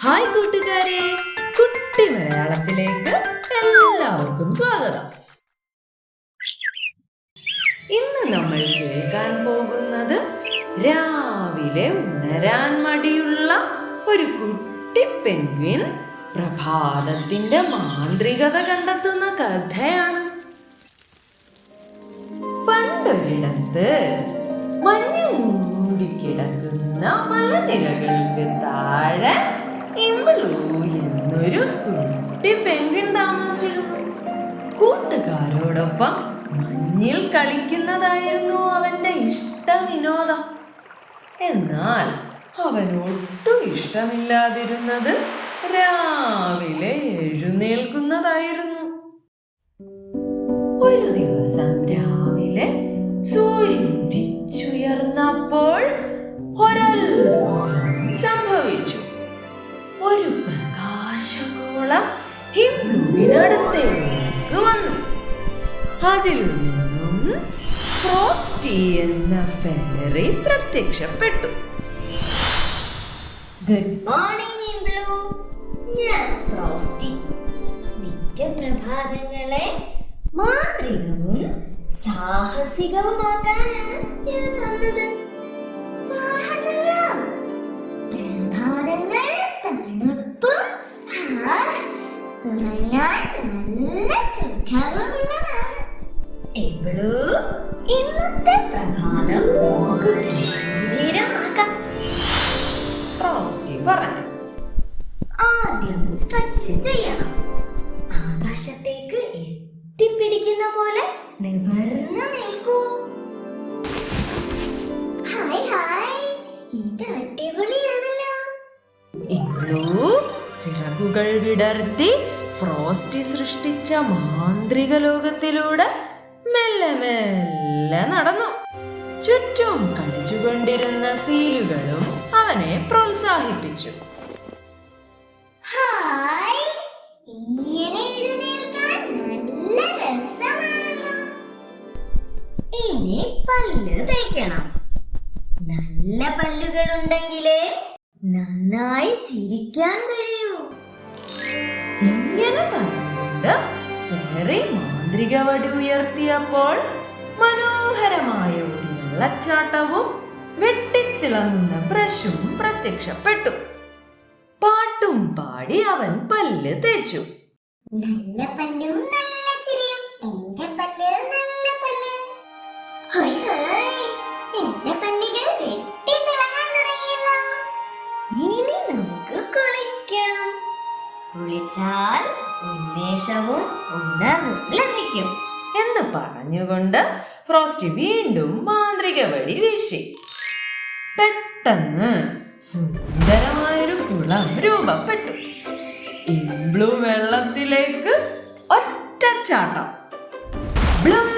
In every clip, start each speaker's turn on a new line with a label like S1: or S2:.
S1: Hi കൂട്ടുകാരെ, കുട്ടി മലയാളത്തിലേക്ക് എല്ലാവർക്കും സ്വാഗതം. ഇന്ന് നമ്മൾ കേൾക്കാൻ പോകുന്നത് രാവിലെ ഉണരാൻ മടിയുള്ള ഒരു കുട്ടി പെൻഗ്വിൻ പ്രഭാതത്തിന്റെ മാന്ത്രികത കണ്ടെത്തുന്ന കഥയാണ്. പണ്ടൊരിടത്ത് മഞ്ഞു മൂടിക്കിടക്കുന്ന മലനിരകൾക്ക് താഴെ ഇംബ്ലൂ എന്നൊരു കുട്ടി പെൻഗ്വിൻ താമസിച്ചിരുന്നു. കൂട്ടുകാരോടൊപ്പം മഞ്ഞിൽ കളിക്കുന്നതായിരുന്നു അവന്റെ ഇഷ്ട വിനോദം. എന്നാൽ അവനൊട്ടും ഇഷ്ടമില്ലാതിരുന്നത് രാവിലെ എഴുന്നേൽക്കുന്നതായിരുന്നു. ഒരു ദിവസം രാവിലെ സൂര്യൻ ഉദിച്ചുയർന്നപ്പോൾ ഒരത്ഭുതം സംഭവിച്ചു. ഒരു പ്രകാശഗോളം ഇംബ്ലൂവിനടുത്തേക്ക് വന്നു. അതിൽ നിന്നും ഫ്രോസ്റ്റി എന്ന ഫെയറി പ്രത്യക്ഷപ്പെട്ടു.
S2: ഗുഡ് മോർണിംഗ് ഇംബ്ലൂ, ഞാൻ ഫ്രോസ്റ്റി. നിന്റെ പ്രഭാതങ്ങളെ മാന്ത്രികവും സാഹസികവുമാക്കാനാണ് ഞാൻ വന്നത്. പ്രഭാതങ്ങൾ തണുപ്പും ഉറങ്ങാൻ നല്ല സുഖമുള്ളതാണ്. ഇംബ്ലൂ, ഇന്നത്തെ പ്രഭാതം നമുക്ക് ഗംഭീരമാക്കാം.
S1: ഫ്രോസ്റ്റി പറഞ്ഞു.
S2: ആദ്യം സ്ട്രെച്ച് ചെയ്യണം. ആകാശത്തേക്ക് എത്തിപ്പിടിക്കുന്ന പോലെ നിവർന്ന് നിൽക്കൂ. ഹായ് ഹായ്, ഇത് അടിപൊളിയാണല്ലോ.
S1: ഇംബ്ലൂ ചിറകുകൾ വിടർത്തി ഫ്രോസ്റ്റി സൃഷ്ടിച്ച മാന്ത്രിക ലോകത്തിലൂടെ മെല്ലെ മെല്ലെ നടന്നു. ചുറ്റും കളിച്ചുകൊണ്ടിരുന്ന സീലുകളും അവനെ പ്രോത്സാഹിപ്പിച്ചു.
S2: ഹായ്, ഇങ്ങനെ എഴുന്നേൽക്കാൻ നല്ല രസമാണല്ലോ. ഇനി പല്ല് തേക്കണം. നല്ല പല്ലുകൾ ഉണ്ടെങ്കിലേ നന്നായി ചിരിക്കാൻ കഴിയൂ.
S1: ഇങ്ങനെ പറഞ്ഞുകൊണ്ട് ഫെയറി മാന്ത്രിക വടി ഉയർത്തിയപ്പോൾ മനോഹരമായ ഒരു വെള്ളച്ചാട്ടവും വെട്ടിത്തിളങ്ങുന്ന ബ്രഷും പ്രത്യക്ഷപ്പെട്ടു. പാട്ടും പാടി അവൻ പല്ല് തേച്ചു.
S2: നല്ല പല്ലും നല്ല ചിരിയും, എന്റെ പല്ല് നല്ല പല്ല്. ഹോയ് ഹോയ്, എന്റെ പല്ലുകൾ വെട്ടിത്തിളങ്ങാൻ തുടങ്ങിയല്ലോ. ഇനി നമുക്ക് കുളിക്കാം. കുളിച്ചാൽ ഉന്മേഷവും ഉണർവും ലഭിക്കും
S1: എന്ന് പറഞ്ഞുകൊണ്ട് ഫ്രോസ്റ്റി വീണ്ടും മാന്ത്രിക വടി വീശി. പെട്ടെന്ന് സുന്ദരമായൊരു കുളം രൂപപ്പെട്ടു. ഇംബ്ലൂ വെള്ളത്തിലേക്ക് ഒറ്റച്ചാട്ടം. ബ്ലും!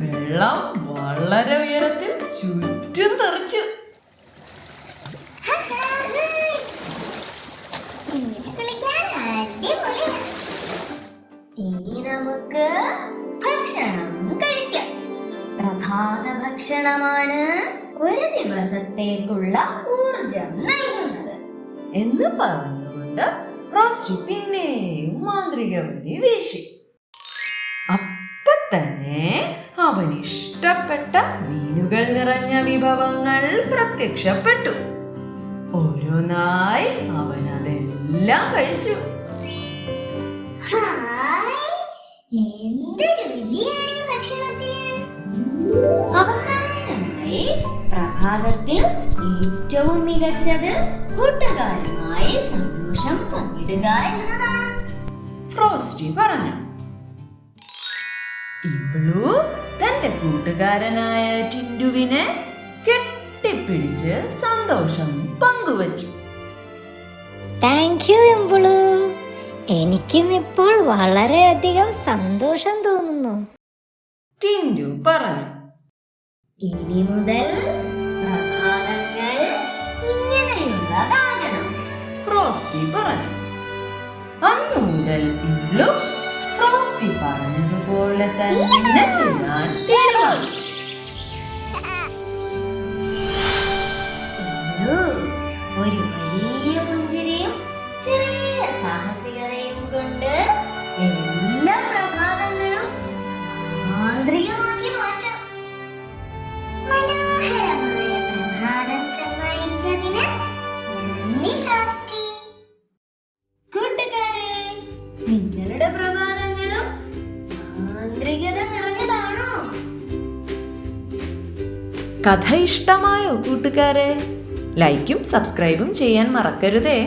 S1: വെള്ളം വളരെ ഉയരത്തിൽ ചുറ്റും തെറിച്ചു.
S2: ഇനി നമുക്ക് ഭക്ഷണം കഴിക്കാം. പ്രഭാത ഭക്ഷണമാണ് ഒരു ദിവസത്തേക്കുള്ള ഊർജം നൽകുന്നത്
S1: എന്ന് പറഞ്ഞുകൊണ്ട് ഫ്രോസ്റ്റി പിന്നെയും മാന്ത്രിക വടി വീശി. അപ്പൊ തന്നെ അവൻ ഇഷ്ടപ്പെട്ട മീനുകൾ നിറഞ്ഞ വിഭവങ്ങൾ പ്രത്യക്ഷപ്പെട്ടു. ഓരോന്നായി അവൻ അതെല്ലാം കഴിച്ചു.
S2: എന്ത് രുചിയാണ് ഈ ഭക്ഷണത്തിന്. അവസാനമായി പ്രഭാതത്തിൽ ഏറ്റവും മികച്ചത് കൂട്ടുകാരുമായി സന്തോഷം പങ്കിടുക എന്നതാണ്.
S1: ഫ്രോസ്റ്റി പറഞ്ഞു. ഇംബ്ലൂ തന്റെ കൂട്ടുകാരനായ ടിൻഡുവിനെ കെട്ടിപ്പിടിച്ച് സന്തോഷം പങ്കുവച്ചു.
S3: താങ്ക് യു ഇംബ്ലൂ, എനിക്കും ഇപ്പോൾ വളരെയധികം സന്തോഷം തോന്നുന്നു.
S1: ടിൻഡു പറഞ്ഞു.
S2: ഇനി മുതൽ പ്രഭാതങ്ങൾ ഇങ്ങനെയുള്ളതാകണം.
S1: ഫ്രോസ്റ്റി പറഞ്ഞു. അന്നു മുതൽ ഇംബ്ലൂ ഫ്രോസ്റ്റി പറഞ്ഞതുപോലെ തന്നെ ചെയ്യാൻ തീരുമാനിച്ചു.
S2: ഒരു വലിയ പുഞ്ചിരിയും മാനസികതയും കൊണ്ട് എല്ലാ പ്രഭാതങ്ങളും മാന്ത്രികമാക്കി മാറ്റാം.
S4: മനോഹരമായ പ്രഭാതം സമ്മാനിച്ചതിന് നന്ദി ഫ്രോസ്റ്റി.
S2: കൂട്ടുകാരെ, നിങ്ങളുടെ പ്രഭാതങ്ങളും മാന്ത്രികത നിറഞ്ഞതാണോ?
S1: കഥ ഇഷ്ടമായോ കൂട്ടുകാരെ? ലൈക്കും സബ്സ്ക്രൈബും ചെയ്യാൻ മറക്കരുതേ.